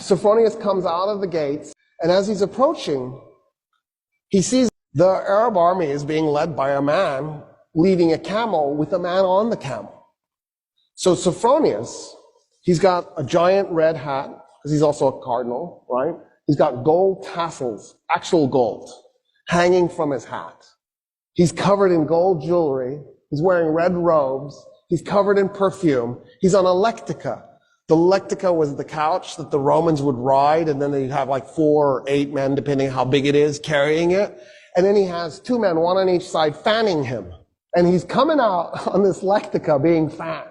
Sophronius comes out of the gates, and as he's approaching, he sees the Arab army is being led by a man leading a camel with a man on the camel. So Sophronius, he's got a giant red hat, because he's also a cardinal, right? He's got gold tassels, actual gold, hanging from his hat. He's covered in gold jewelry. He's wearing red robes. He's covered in perfume. He's on a lectica. The lectica was the couch that the Romans would ride, and then they'd have like 4 or 8 men, depending how big it is, carrying it. And then he has 2 men, one on each side, fanning him. And he's coming out on this lectica being fanned.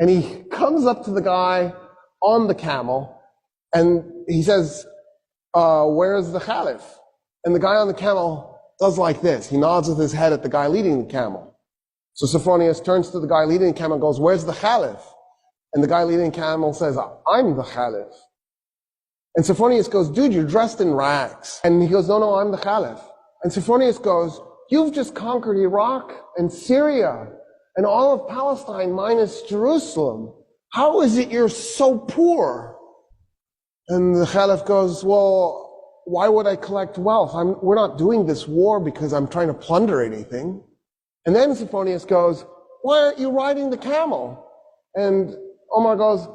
And he comes up to the guy on the camel, and he says, where's the Caliph? And the guy on the camel does like this. He nods with his head at the guy leading the camel. So Sophronius turns to the guy leading the camel and goes, where's the Caliph? And the guy leading the camel says, I'm the Caliph. And Sophronius goes, dude, you're dressed in rags. And he goes, no, I'm the Caliph. And Sophronius goes, you've just conquered Iraq and Syria and all of Palestine minus Jerusalem. How is it you're so poor? And the Caliph goes, well, why would I collect wealth? We're not doing this war because I'm trying to plunder anything. And then Sophronius goes, why aren't you riding the camel? And Omar goes,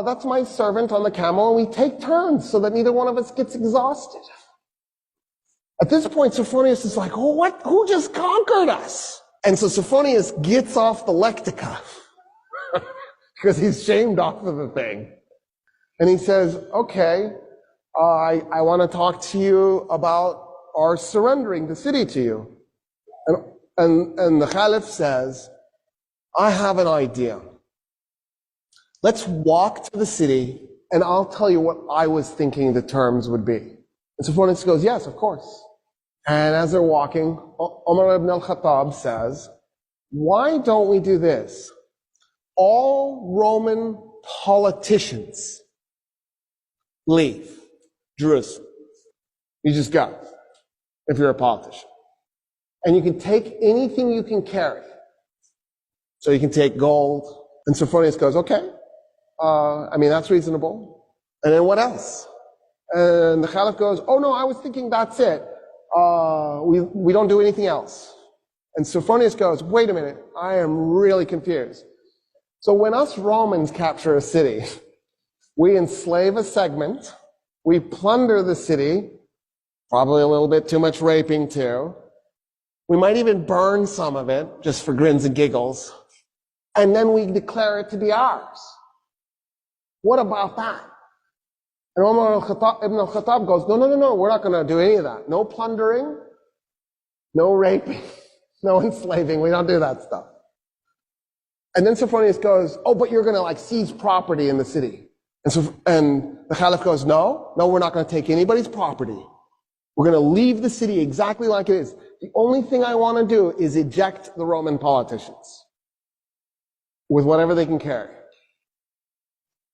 that's my servant on the camel, and we take turns so that neither one of us gets exhausted. At this point, Sophronius is like, oh, what? Who just conquered us? And so Sophronius gets off the lectica because he's shamed off of the thing. And he says, okay, I want to talk to you about our surrendering the city to you. And the Caliph says, I have an idea. Let's walk to the city, and I'll tell you what I was thinking the terms would be. And Sophronius goes, yes, of course. And as they're walking, Umar ibn al-Khattab says, why don't we do this? All Roman politicians leave Jerusalem. You just go, if you're a politician. And you can take anything you can carry. So you can take gold. And Sophronius goes, okay. That's reasonable. And then what else? And the Caliph goes, oh no, I was thinking that's it. We don't do anything else. And Sophronius goes, wait a minute, I am really confused. So when us Romans capture a city, we enslave a segment, we plunder the city, probably a little bit too much raping too. We might even burn some of it, just for grins and giggles. And then we declare it to be ours. What about that? And Umar ibn al-Khattab goes, no, we're not going to do any of that. No plundering, no raping, no enslaving. We don't do that stuff. And then Sophronius goes, oh, but you're going to seize property in the city. And the Caliph goes, no, we're not going to take anybody's property. We're going to leave the city exactly like it is. The only thing I want to do is eject the Roman politicians with whatever they can carry.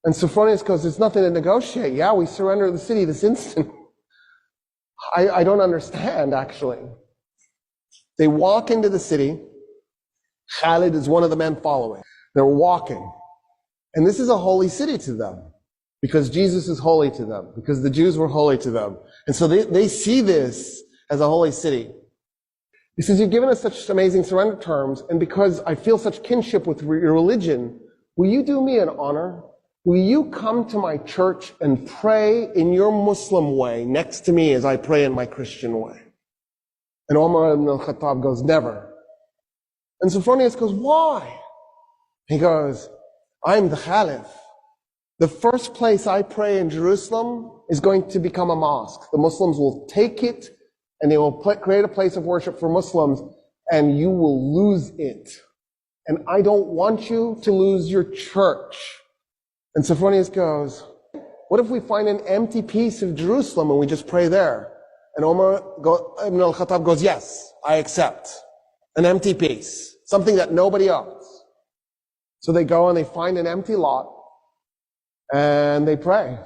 And Sophronius goes, there's nothing to negotiate. Yeah, we surrender the city this instant. I don't understand, actually. They walk into the city. Khalid is one of the men following. They're walking. And this is a holy city to them because Jesus is holy to them, because the Jews were holy to them. And so they see this as a holy city. He says, you've given us such amazing surrender terms, and because I feel such kinship with your religion, will you do me an honor? Will you come to my church and pray in your Muslim way next to me as I pray in my Christian way? And Umar ibn al-Khattab goes, never. And Sophronius goes, why? He goes, I'm the Caliph. The first place I pray in Jerusalem is going to become a mosque. The Muslims will take it and they will create a place of worship for Muslims, and you will lose it. And I don't want you to lose your church. And Sophronius goes, what if we find an empty piece of Jerusalem and we just pray there? And Umar ibn al-Khattab goes, yes, I accept. An empty piece, something that nobody owns. So they go and they find an empty lot and they pray.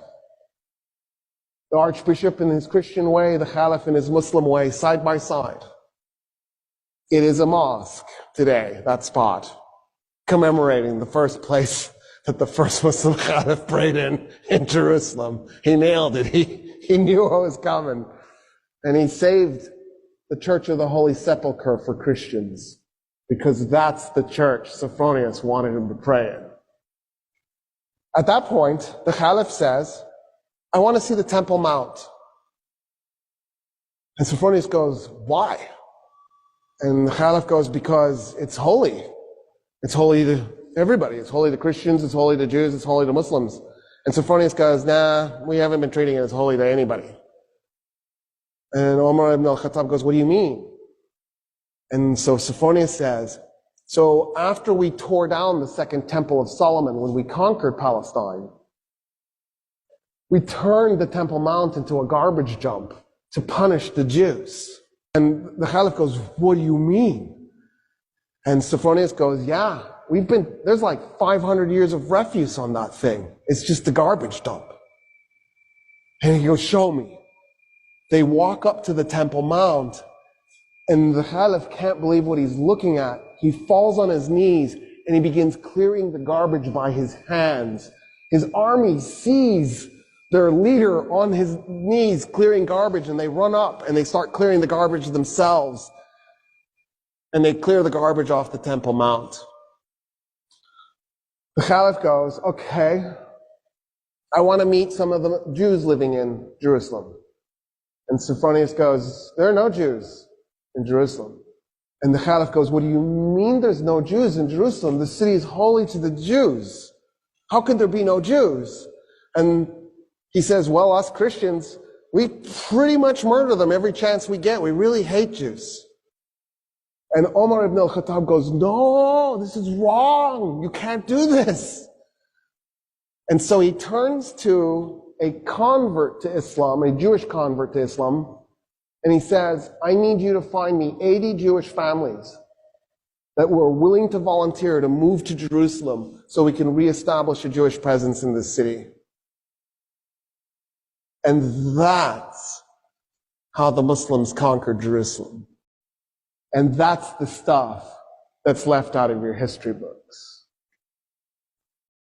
The Archbishop in his Christian way, the Caliph in his Muslim way, side by side. It is a mosque today, that spot, commemorating the first place that the first Muslim Caliph prayed in Jerusalem. He nailed it. He knew what was coming. And he saved the Church of the Holy Sepulchre for Christians, because that's the church Sophronius wanted him to pray in. At that point, the Caliph says, I want to see the Temple Mount. And Sophronius goes, why? And the Caliph goes, because it's holy. It's holy to everybody. It's holy to Christians, it's holy to Jews, it's holy to Muslims. And Sophronius goes, nah, we haven't been treating it as holy to anybody. And Omar ibn al-Khattab goes, what do you mean? And so Sophronius says, so after we tore down the second temple of Solomon, when we conquered Palestine, we turned the Temple Mount into a garbage dump to punish the Jews. And the Caliph goes, what do you mean? And Sophronius goes, yeah, there's like 500 years of refuse on that thing. It's just a garbage dump. And he goes, show me. They walk up to the Temple Mount, and the Caliph can't believe what he's looking at. He falls on his knees, and he begins clearing the garbage by his hands. His army sees their leader on his knees clearing garbage, and they run up, and they start clearing the garbage themselves. And they clear the garbage off the Temple Mount. The Caliph goes, okay, I want to meet some of the Jews living in Jerusalem. And Sophronius goes, there are no Jews in Jerusalem. And the Caliph goes, what do you mean there's no Jews in Jerusalem? The city is holy to the Jews. How could there be no Jews? And he says, well, us Christians, we pretty much murder them every chance we get. We really hate Jews. And Omar ibn al-Khattab goes, no, this is wrong. You can't do this. And so he turns to a convert to Islam, a Jewish convert to Islam, and he says, I need you to find me 80 Jewish families that were willing to volunteer to move to Jerusalem so we can reestablish a Jewish presence in this city. And that's how the Muslims conquered Jerusalem. And that's the stuff that's left out of your history books.